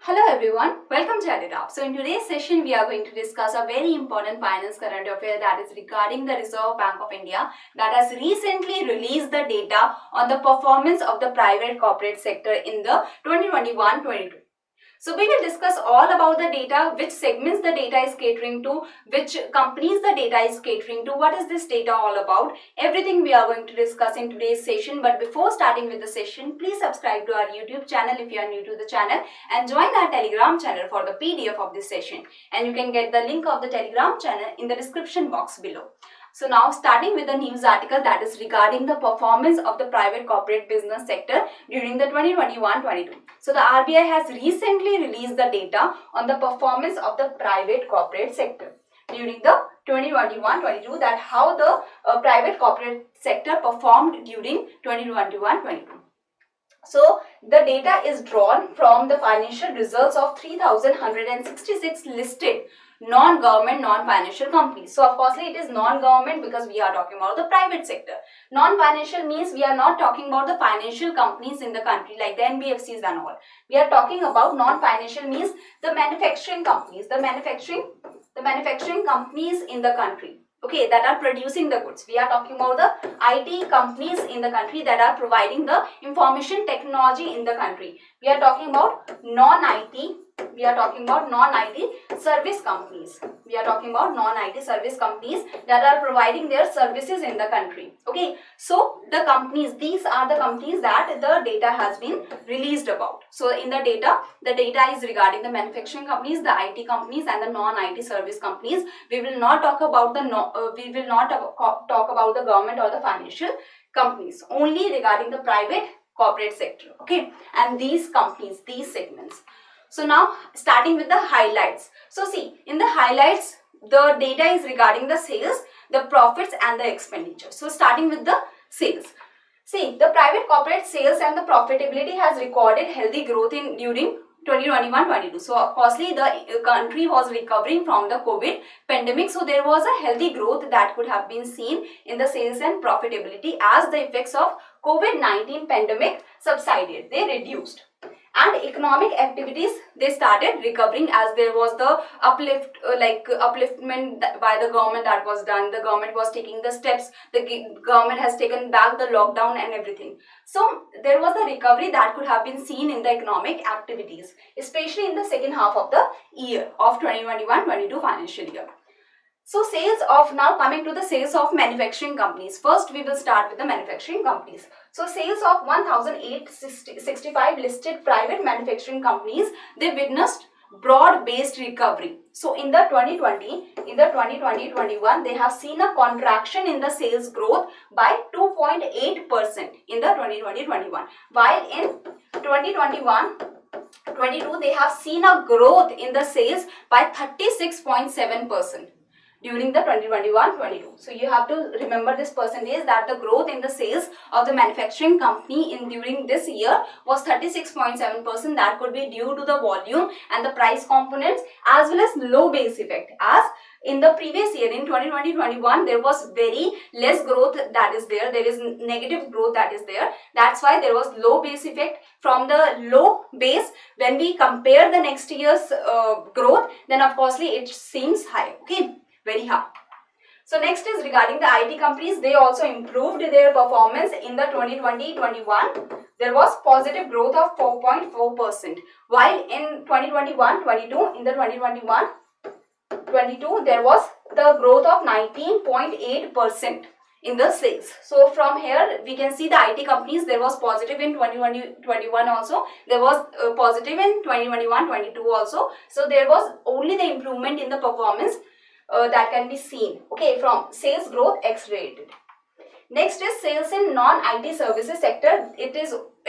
Hello everyone, welcome to EduTap. So in today's session, we are going to discuss a very important finance current affair that is regarding the Reserve Bank of India that has recently released the data on the performance of the private corporate sector in the 2021-22. So we will discuss all about the data, which segments the data is catering to, which companies the data is catering to, what is this data all about, everything we are going to discuss in today's session. But before starting with the session, please subscribe to our YouTube channel if you are new to the channel and join our Telegram channel for the PDF of this session. And you can get the link of the Telegram channel in the description box below. So now starting with the news article that is regarding the performance of the private corporate business sector during the 2021-22. So the RBI has recently released the data on the performance of the private corporate sector during the 2021-22, that how the private corporate sector performed during 2021-22. So the data is drawn from the financial results of 3,166 listed non-government, non-financial companies. So of course it is non-government because we are talking about the private sector. Non-financial means we are not talking about the financial companies in the country like the NBFCs and all. We are talking about non-financial means the manufacturing companies, the manufacturing companies in the country. Okay, that are producing the goods. We are talking about the IT companies in the country that are providing the information technology in the country. We are talking about non-IT. We are talking about non-IT service companies. We are talking about non-IT service companies that are providing their services in the country. Okay, so the companies, these are the companies that the data has been released about. So in the data is regarding the manufacturing companies, the IT companies, and the non-IT service companies. We will not talk about the talk about the government or the financial companies. Only regarding the private corporate sector. Okay, and these companies, these segments. So now starting with the highlights. So see, in the highlights, the data is regarding the sales, the profits and the expenditure. So starting with the sales. See, the private corporate sales and the profitability has recorded healthy growth during 2021-22. So of course the country was recovering from the COVID pandemic. So there was a healthy growth that could have been seen in the sales and profitability as the effects of COVID-19 pandemic subsided. They reduced. And economic activities, they started recovering as there was the upliftment by the government that was done. The government was taking the steps. The government has taken back the lockdown and everything. So there was a recovery that could have been seen in the economic activities, especially in the second half of the year of 2021-22 financial year. So now coming to the sales of manufacturing companies. First we will start with the manufacturing companies. So sales of 1,865 listed private manufacturing companies, they witnessed broad-based recovery. So in the 2020-21, they have seen a contraction in the sales growth by 2.8% in the 2020-21. While in 2021-22, they have seen a growth in the sales by 36.7%. During the 2021-22. So you have to remember this percentage, that the growth in the sales of the manufacturing company during this year was 36.7%. That could be due to the volume and the price components as well as low base effect. As in the previous year, in 2020-21, there was very less growth that is there. There is negative growth that is there. That's why there was low base effect. From the low base, when we compare the next year's growth, then of course it seems high. Okay. Very high. So next is regarding the IT companies. They also improved their performance in the 2020-21. There was positive growth of 4.4%. While in 2021-22, in the 2021-22, there was the growth of 19.8% in the sales. So from here we can see the IT companies, there was positive in 2020-21 also. There was positive in 2021-22 also. So there was only the improvement in the performance that can be seen, okay, from sales growth accelerated. Next is sales in non-IT services sector. It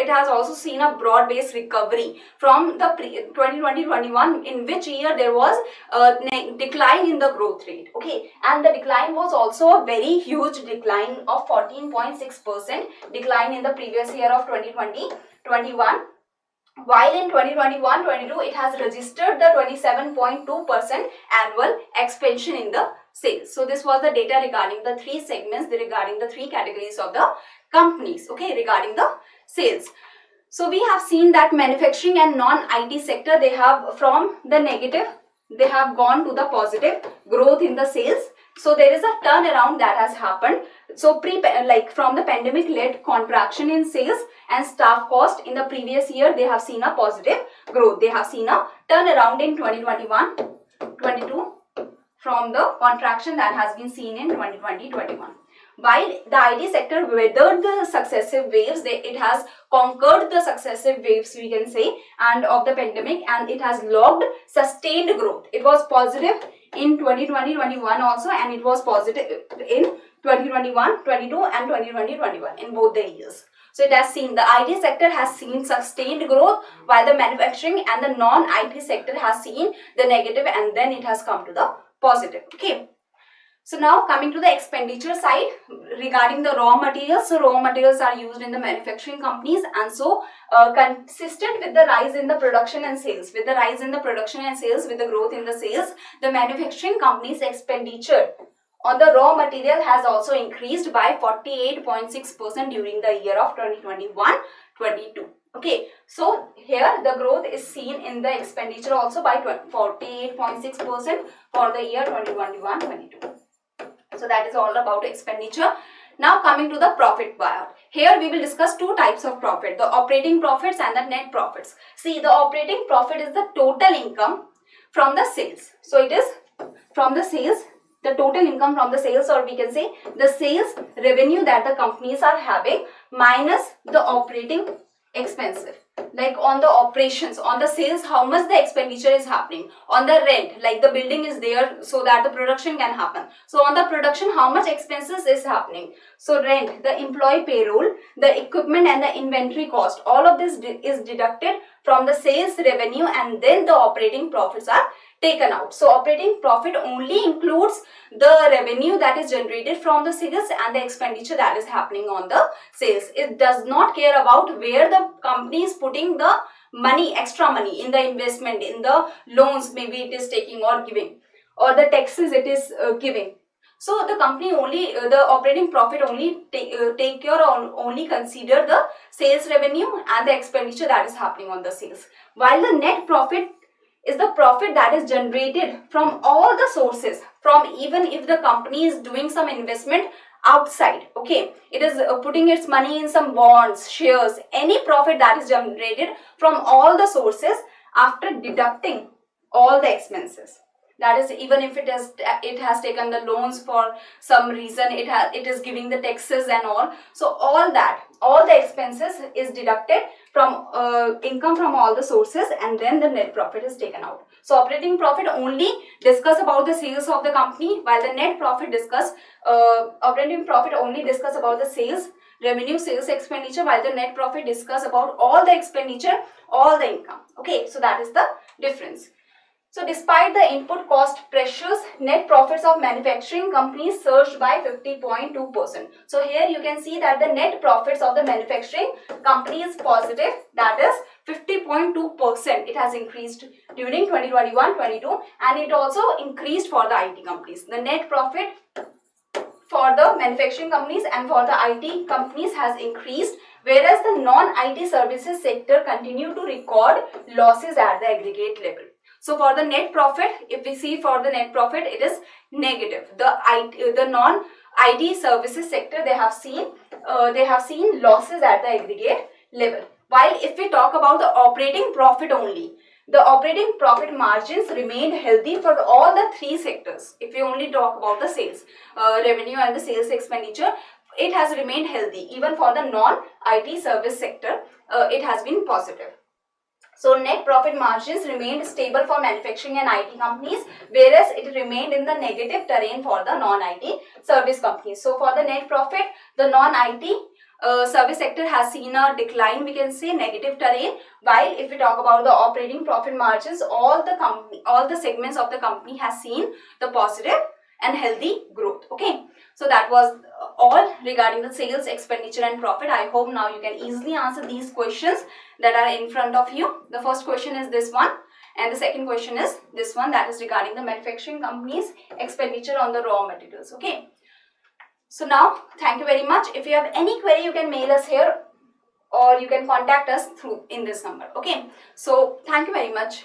has also seen a broad-based recovery from the 2020-21, in which year there was a decline in the growth rate. Okay, and the decline was also a very huge decline of 14.6% decline in the previous year of 2020-21. While in 2021-22, it has registered the 27.2% annual expansion in the sales. So this was the data regarding the three segments, regarding the three categories of the companies, okay, regarding the sales. So we have seen that manufacturing and non-IT sector, they have from the negative, they have gone to the positive growth in the sales. So there is a turnaround that has happened. So from the pandemic led contraction in sales and staff cost in the previous year, they have seen a positive growth. They have seen a turnaround in 2021-22 from the contraction that has been seen in 2020-21. While the IT sector weathered the successive waves, it has conquered the successive waves, we can say, and of the pandemic, and it has logged sustained growth. It was positive in 2020-21 also, and it was positive in 2021-22 and 2020-21 in both the years. So it has seen, the IT sector has seen sustained growth, while the manufacturing and the non-IT sector has seen the negative, and then it has come to the positive. Okay. So now coming to the expenditure side regarding the raw materials. So raw materials are used in the manufacturing companies, and so consistent with the rise in the production and sales, with the rise in the production and sales, with the growth in the sales, the manufacturing companies' expenditure on the raw material has also increased by 48.6% during the year of 2021-22. Okay, so here the growth is seen in the expenditure also by 48.6% for the year 2021-22. So that is all about expenditure. Now coming to the profit buyout. Here we will discuss two types of profit, the operating profits and the net profits. See, the operating profit is the total income from the sales. So it is from the sales, the total income from the sales, or we can say the sales revenue that the companies are having minus the operating expenses. Like on the operations, on the sales, how much the expenditure is happening. On the rent, like the building is there so that the production can happen. So on the production, how much expenses is happening. So rent, the employee payroll, the equipment and the inventory cost, all of this is deducted from the sales revenue, and then the operating profits are taken out. So operating profit only includes the revenue that is generated from the sales and the expenditure that is happening on the sales. It does not care about where the company is putting the money, extra money in the investment, in the loans maybe it is taking or giving, or the taxes it is giving. So the company only, the operating profit only take care or only consider the sales revenue and the expenditure that is happening on the sales. While the net profit is the profit that is generated from all the sources, from even if the company is doing some investment outside, okay, it is putting its money in some bonds, shares, any profit that is generated from all the sources after deducting all the expenses. That is, even if it has taken the loans for some reason, it is giving the taxes and all. So all the expenses is deducted from income from all the sources, and then the net profit is taken out. So operating profit only discuss about the sales of the company, while the net profit operating profit only discuss about the sales revenue, sales expenditure, while the net profit discuss about all the expenditure, all the income. Okay, so that is the difference. So despite the input cost pressures, net profits of manufacturing companies surged by 50.2%. So here you can see that the net profits of the manufacturing company is positive, that is 50.2%. It has increased during 2021-22, and it also increased for the IT companies. The net profit for the manufacturing companies and for the IT companies has increased, whereas the non-IT services sector continue to record losses at the aggregate level. So for the net profit, if we see for the net profit, it is negative. The non-IT services sector, they have seen losses at the aggregate level. While if we talk about the operating profit only, the operating profit margins remained healthy for all the three sectors. If we only talk about the sales revenue and the sales expenditure, it has remained healthy. Even for the non-IT service sector, it has been positive. So net profit margins remained stable for manufacturing and IT companies, whereas it remained in the negative terrain for the non-IT service companies. So for the net profit, the non-IT service sector has seen a decline, we can say negative terrain, while if we talk about the operating profit margins, all the segments of the company has seen the positive and healthy growth. Okay, so that was all regarding the sales, expenditure and profit. I hope now you can easily answer these questions that are in front of you. The first question is this one, and the second question is this one, that is regarding the manufacturing company's expenditure on the raw materials. Okay, so now thank you very much. If you have any query, you can mail us here or you can contact us through in this number. Okay, so thank you very much.